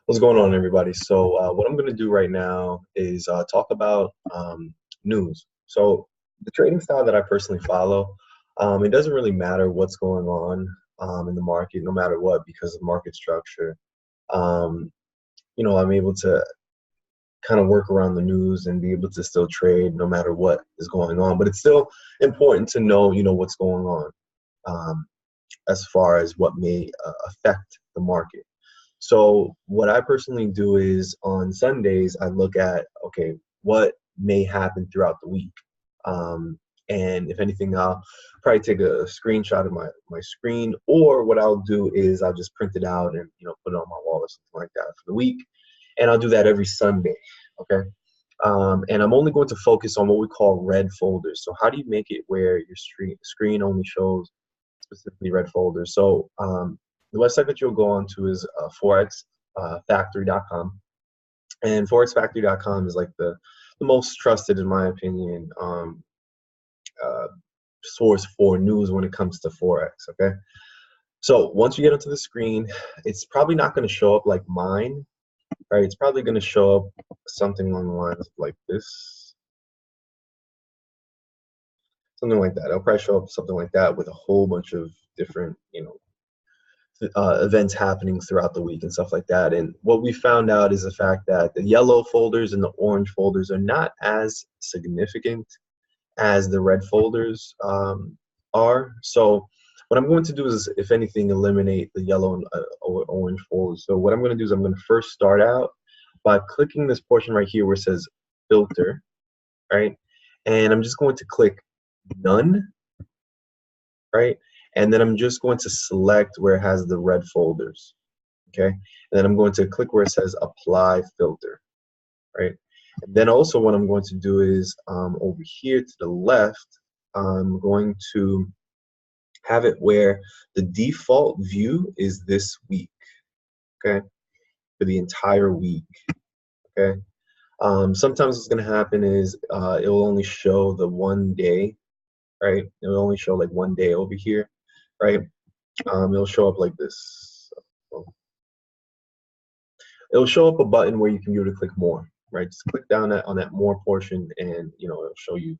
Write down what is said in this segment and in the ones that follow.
What's going on, everybody? So what I'm going to do right now is talk about news. So the trading style that I personally follow, it doesn't really matter what's going on in the market, no matter what, because of market structure. Um, I'm able to kind of work around the news and be able to still trade no matter what is going on. But it's still important to know, what's going on as far as what may affect the market. So what I personally do is on Sundays, I look at, okay, what may happen throughout the week. And if anything, I'll probably take a screenshot of my screen, or what I'll do is I'll just print it out and, put it on my wall or something like that for the week. And I'll do that every Sunday, okay? And I'm only going to focus on what we call red folders. So how do you make it where your screen only shows specifically red folders? So the website that you'll go on to is forexfactory.com. And forexfactory.com is like the most trusted, in my opinion, source for news when it comes to Forex, okay? So once you get onto the screen, it's probably not going to show up like mine, right? It's probably going to show up something along the lines of like this. Something like that. It'll probably show up something like that with a whole bunch of different, events happening throughout the week and stuff like that. And what we found out is the fact that the yellow folders and the orange folders are not as significant as the red folders are. So what I'm going to do is, if anything, eliminate the yellow and orange folders. So what I'm going to do is I'm going to first start out by clicking this portion right here where it says filter, right? And I'm just going to click none, right? And then I'm just going to select where it has the red folders, okay? And then I'm going to click where it says apply filter, right? And then also what I'm going to do is over here to the left, I'm going to have it where the default view is this week, okay? For the entire week, okay? Sometimes what's going to happen is it will only show the 1 day, right? It will only show like 1 day over here, right? It'll show up like this. It'll show up a button where you can be able to click more, right? Just click down on that more portion, and it'll show you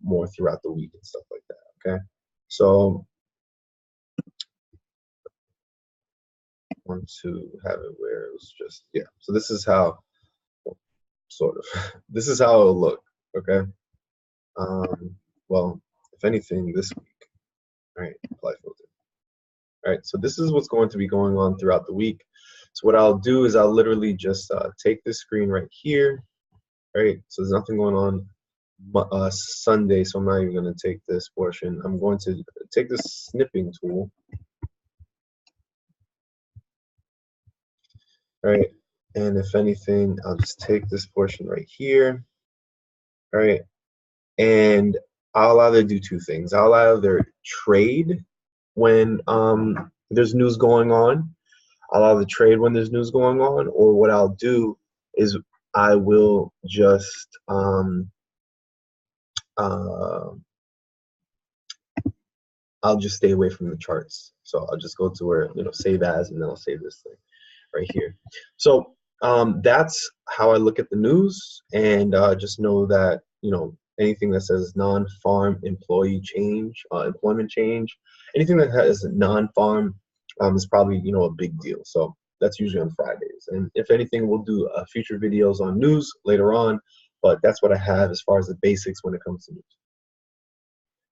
more throughout the week and stuff like that. Okay, so I want to have it where it was just, yeah. So this is how, sort of, this is how it'll look. Okay. Well, if anything, this week. All right, apply filter. All right, so this is what's going to be going on throughout the week. So what I'll do is I'll literally just take this screen right here, right? So there's nothing going on Sunday, so I'm not even going to take this portion. I'm going to take this snipping tool, right? And if anything, I'll just take this portion right here, right? And I'll either do two things. I'll either trade when there's news going on. I'll either trade when there's news going on, or what I'll do is I will just I'll just stay away from the charts. So I'll just go to where, save as, and then I'll save this thing right here. So that's how I look at the news, and just know that, anything that says non-farm employee change, employment change, anything that has non-farm is probably, a big deal. So that's usually on Fridays. And if anything, we'll do future videos on news later on, but that's what I have as far as the basics when it comes to news.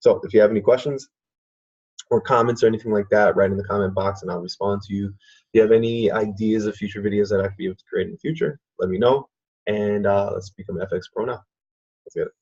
So if you have any questions or comments or anything like that, write in the comment box and I'll respond to you. If you have any ideas of future videos that I could be able to create in the future, let me know. And let's become FX Pro now. Let's get it.